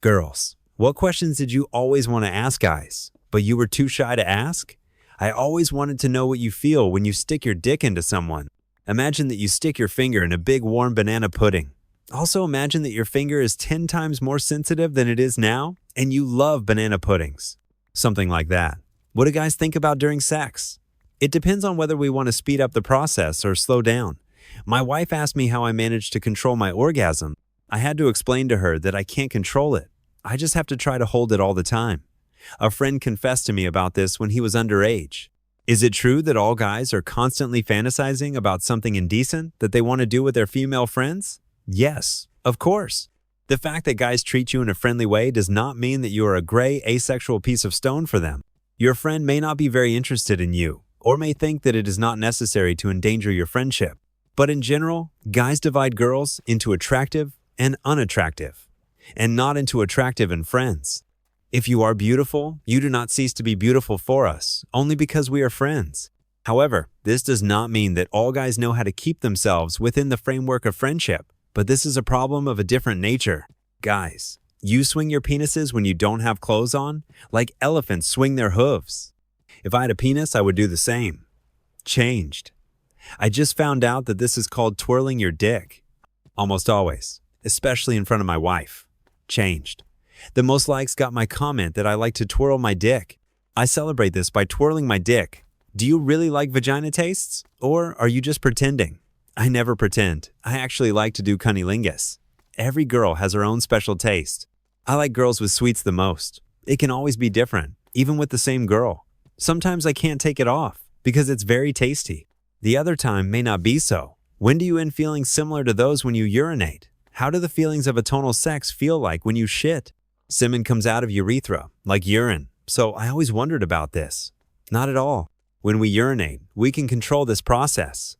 Girls, what questions did you always want to ask guys, but you were too shy to ask? I always wanted to know what you feel when you stick your dick into someone. Imagine that you stick your finger in a big warm banana pudding. Also imagine that your finger is 10 times more sensitive than it is now, and you love banana puddings. Something like that. What do guys think about during sex? It depends on whether we want to speed up the process or slow down. My wife asked me how I managed to control my orgasm. I had to explain to her that I can't control it. I just have to try to hold it all the time. A friend confessed to me about this when he was underage. Is it true that all guys are constantly fantasizing about something indecent that they want to do with their female friends? Yes, of course. The fact that guys treat you in a friendly way does not mean that you are a gray, asexual piece of stone for them. Your friend may not be very interested in you, or may think that it is not necessary to endanger your friendship. But in general, guys divide girls into attractive and unattractive, and not into attractive and friends. If you are beautiful, you do not cease to be beautiful for us, only because we are friends. However, this does not mean that all guys know how to keep themselves within the framework of friendship, but this is a problem of a different nature. Guys, you swing your penises when you don't have clothes on, like elephants swing their hooves. If I had a penis, I would do the same. Changed. I just found out that this is called twirling your dick. Almost always, especially in front of my wife. Changed. The most likes got my comment that I like to twirl my dick. I celebrate this by twirling my dick. Do you really like vagina tastes? Or are you just pretending? I never pretend. I actually like to do cunnilingus. Every girl has her own special taste. I like girls with sweets the most. It can always be different, even with the same girl. Sometimes I can't take it off because it's very tasty. The other time may not be so. When do you end feelings similar to those when you urinate? How do the feelings of atonal sex feel like when you shit? Semen comes out of urethra, like urine, so I always wondered about this. Not at all. When we urinate, we can control this process.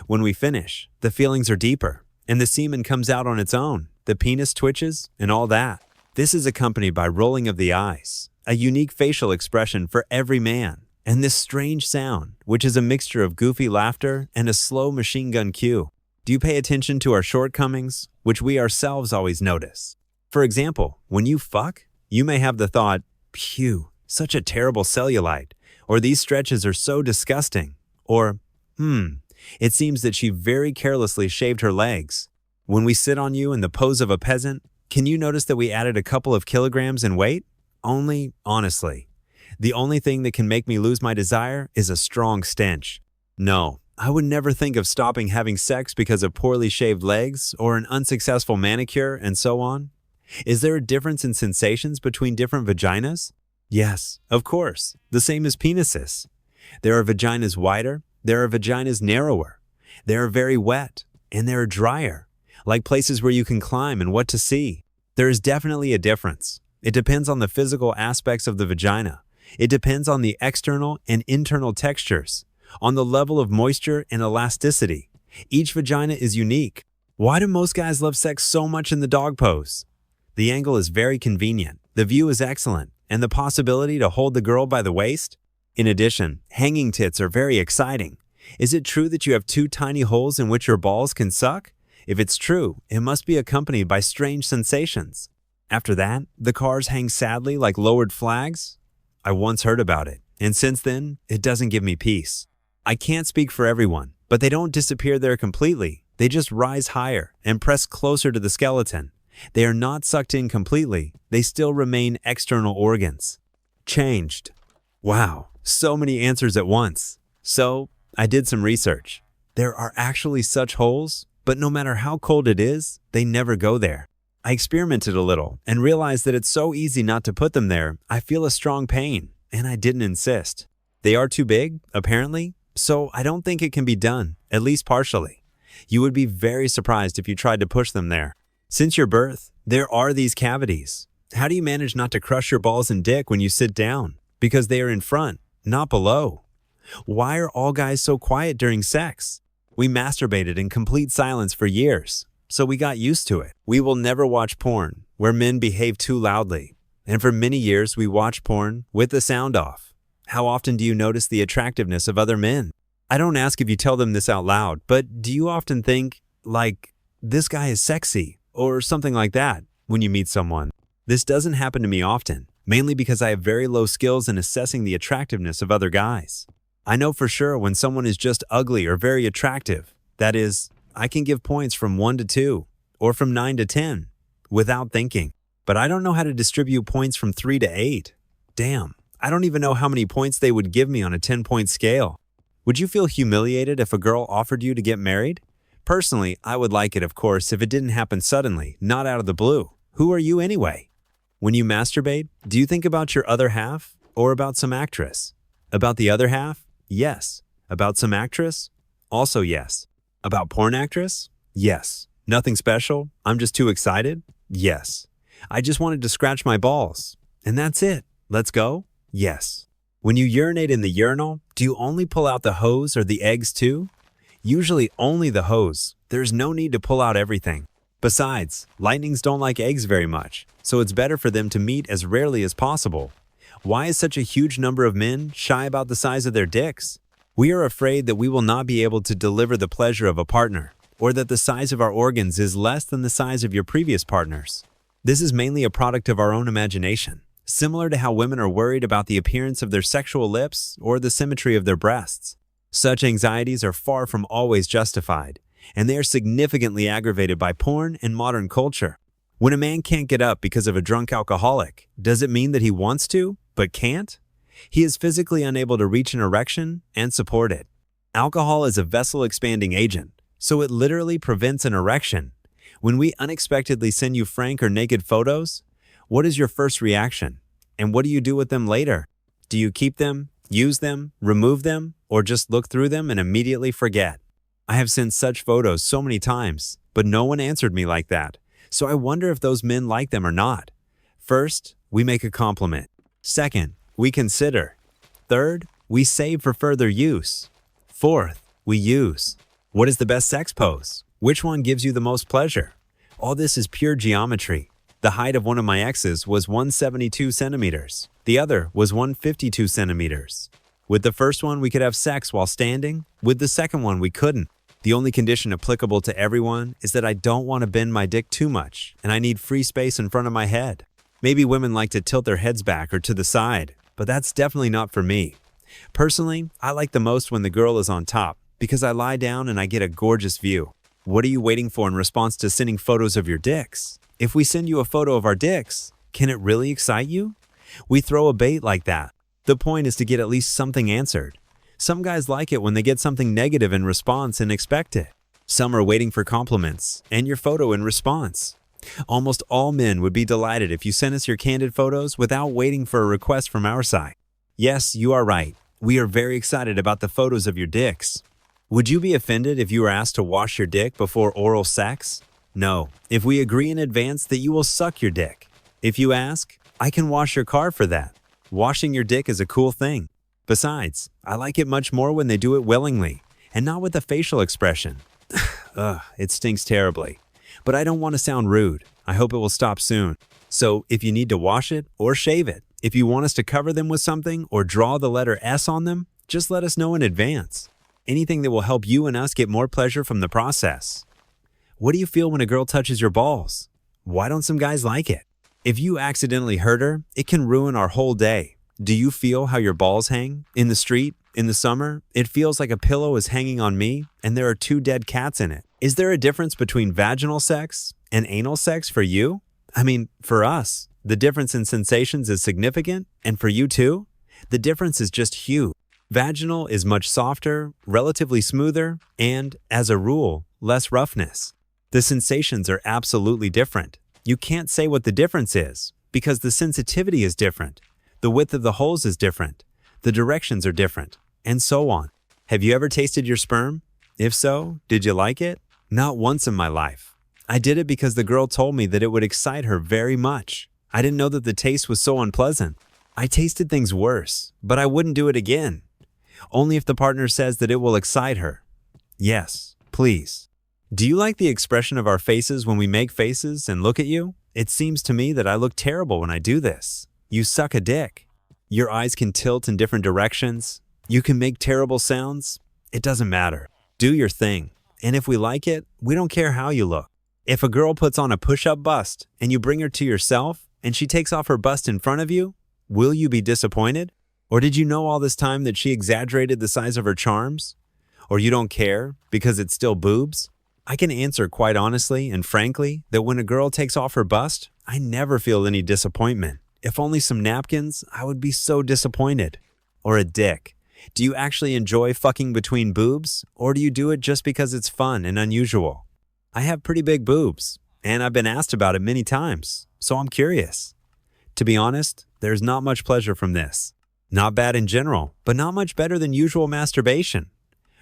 When we finish, the feelings are deeper, and the semen comes out on its own, the penis twitches, and all that. This is accompanied by rolling of the eyes, a unique facial expression for every man, and this strange sound, which is a mixture of goofy laughter and a slow machine gun cue. Do you pay attention to our shortcomings, which we ourselves always notice? For example, when you fuck, you may have the thought, "Phew, such a terrible cellulite," or "These stretches are so disgusting," or "It seems that she very carelessly shaved her legs." When we sit on you in the pose of a peasant, can you notice that we added a couple of kilograms in weight? Only, honestly, the only thing that can make me lose my desire is a strong stench. No, I would never think of stopping having sex because of poorly shaved legs or an unsuccessful manicure and so on. Is there a difference in sensations between different vaginas? Yes, of course, the same as penises. There are vaginas wider, there are vaginas narrower, there are very wet, and there are drier, like places where you can climb and what to see. There is definitely a difference. It depends on the physical aspects of the vagina. It depends on the external and internal textures, on the level of moisture and elasticity. Each vagina is unique. Why do most guys love sex so much in the dog pose? The angle is very convenient, the view is excellent, and the possibility to hold the girl by the waist? In addition, hanging tits are very exciting. Is it true that you have two tiny holes in which your balls can suck? If it's true, it must be accompanied by strange sensations. After that, the cars hang sadly like lowered flags? I once heard about it, and since then, it doesn't give me peace. I can't speak for everyone, but they don't disappear there completely. They just rise higher and press closer to the skeleton. They are not sucked in completely. They still remain external organs. Changed. Wow, so many answers at once. So, I did some research. There are actually such holes, but no matter how cold it is, they never go there. I experimented a little and realized that it's so easy not to put them there. I feel a strong pain, and I didn't insist. They are too big, apparently, so I don't think it can be done, at least partially. You would be very surprised if you tried to push them there. Since your birth, there are these cavities. How do you manage not to crush your balls and dick when you sit down? Because they are in front, not below. Why are all guys so quiet during sex? We masturbated in complete silence for years, so we got used to it. We will never watch porn where men behave too loudly. And for many years, we watched porn with the sound off. How often do you notice the attractiveness of other men? I don't ask if you tell them this out loud, but do you often think, like, this guy is sexy, or something like that, when you meet someone? This doesn't happen to me often, mainly because I have very low skills in assessing the attractiveness of other guys. I know for sure when someone is just ugly or very attractive. That is, I can give points from 1 to 2, or from 9 to 10, without thinking. But I don't know how to distribute points from 3 to 8. Damn, I don't even know how many points they would give me on a 10-point scale. Would you feel humiliated if a girl offered you to get married? Personally, I would like it, of course, if it didn't happen suddenly, not out of the blue. Who are you anyway? When you masturbate, do you think about your other half or about some actress? About the other half? Yes. About some actress? Also yes. About porn actress? Yes. Nothing special? I'm just too excited? Yes. I just wanted to scratch my balls. And that's it. Let's go? Yes. When you urinate in the urinal, do you only pull out the hose or the eggs too? Usually only the hose. There's no need to pull out everything. Besides, lightnings don't like eggs very much, so it's better for them to meet as rarely as possible. Why is such a huge number of men shy about the size of their dicks? We are afraid that we will not be able to deliver the pleasure of a partner, or that the size of our organs is less than the size of your previous partners. This is mainly a product of our own imagination, similar to how women are worried about the appearance of their sexual lips or the symmetry of their breasts. Such anxieties are far from always justified, and they are significantly aggravated by porn and modern culture. When a man can't get up because of a drunk alcoholic, does it mean that he wants to, but can't? He is physically unable to reach an erection and support it. Alcohol is a vessel-expanding agent, so it literally prevents an erection. When we unexpectedly send you frank or naked photos, what is your first reaction? And what do you do with them later? Do you keep them, use them, remove them, or just look through them and immediately forget? I have sent such photos so many times, but no one answered me like that, so I wonder if those men like them or not. First, we make a compliment. Second, we consider. Third, we save for further use. Fourth, we use. What is the best sex pose? Which one gives you the most pleasure? All this is pure geometry. The height of one of my exes was 172 centimeters. The other was 152 centimeters. With the first one, we could have sex while standing. With the second one, we couldn't. The only condition applicable to everyone is that I don't want to bend my dick too much, and I need free space in front of my head. Maybe women like to tilt their heads back or to the side, but that's definitely not for me. Personally, I like the most when the girl is on top, because I lie down and I get a gorgeous view. What are you waiting for in response to sending photos of your dicks? If we send you a photo of our dicks, can it really excite you? We throw a bait like that. The point is to get at least something answered. Some guys like it when they get something negative in response and expect it. Some are waiting for compliments and your photo in response. Almost all men would be delighted if you sent us your candid photos without waiting for a request from our side. Yes, you are right. We are very excited about the photos of your dicks. Would you be offended if you were asked to wash your dick before oral sex? No. If we agree in advance that you will suck your dick. If you ask, I can wash your car for that. Washing your dick is a cool thing. Besides, I like it much more when they do it willingly, and not with a facial expression. Ugh, it stinks terribly. But I don't want to sound rude. I hope it will stop soon. So if you need to wash it or shave it, if you want us to cover them with something or draw the letter S on them, just let us know in advance. Anything that will help you and us get more pleasure from the process. What do you feel when a girl touches your balls? Why don't some guys like it? If you accidentally hurt her, it can ruin our whole day. Do you feel how your balls hang? In the street, in the summer, it feels like a pillow is hanging on me and there are 2 dead cats in it. Is there a difference between vaginal sex and anal sex for you? I mean, for us, the difference in sensations is significant, and for you too, the difference is just huge. Vaginal is much softer, relatively smoother, and, as a rule, less roughness. The sensations are absolutely different. You can't say what the difference is, because the sensitivity is different. The width of the holes is different. The directions are different, and so on. Have you ever tasted your sperm? If so, did you like it? Not once in my life. I did it because the girl told me that it would excite her very much. I didn't know that the taste was so unpleasant. I tasted things worse, but I wouldn't do it again. Only if the partner says that it will excite her. Yes, please. Do you like the expression of our faces when we make faces and look at you? It seems to me that I look terrible when I do this. You suck a dick. Your eyes can tilt in different directions. You can make terrible sounds. It doesn't matter. Do your thing. And if we like it, we don't care how you look. If a girl puts on a push-up bust and you bring her to yourself and she takes off her bust in front of you, will you be disappointed? Or did you know all this time that she exaggerated the size of her charms? Or you don't care because it's still boobs? I can answer quite honestly and frankly that when a girl takes off her bust, I never feel any disappointment. If only some napkins, I would be so disappointed. Or a dick. Do you actually enjoy fucking between boobs, or do you do it just because it's fun and unusual? I have pretty big boobs, and I've been asked about it many times, so I'm curious. To be honest, there's not much pleasure from this. Not bad in general, but not much better than usual masturbation.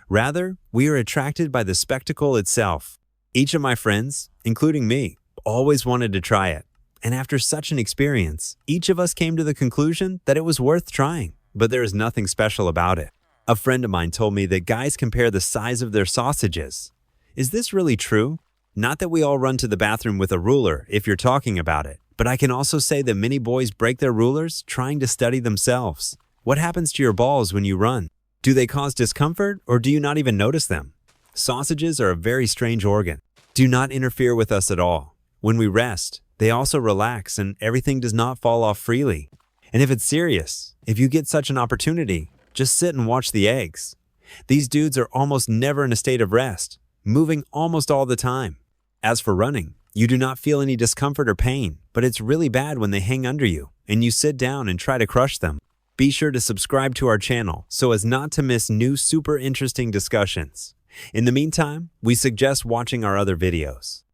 Rather, we are attracted by the spectacle itself. Each of my friends, including me, always wanted to try it. And after such an experience, each of us came to the conclusion that it was worth trying, but there is nothing special about it. A friend of mine told me that guys compare the size of their sausages. Is this really true? Not that we all run to the bathroom with a ruler if you're talking about it, but I can also say that many boys break their rulers trying to study themselves. What happens to your balls when you run? Do they cause discomfort, or do you not even notice them? Sausages are a very strange organ. Do not interfere with us at all. When we rest, they also relax and everything does not fall off freely. And if it's serious, if you get such an opportunity, just sit and watch the eggs. These dudes are almost never in a state of rest, moving almost all the time. As for running, you do not feel any discomfort or pain, but it's really bad when they hang under you and you sit down and try to crush them. Be sure to subscribe to our channel so as not to miss new super interesting discussions. In the meantime, we suggest watching our other videos.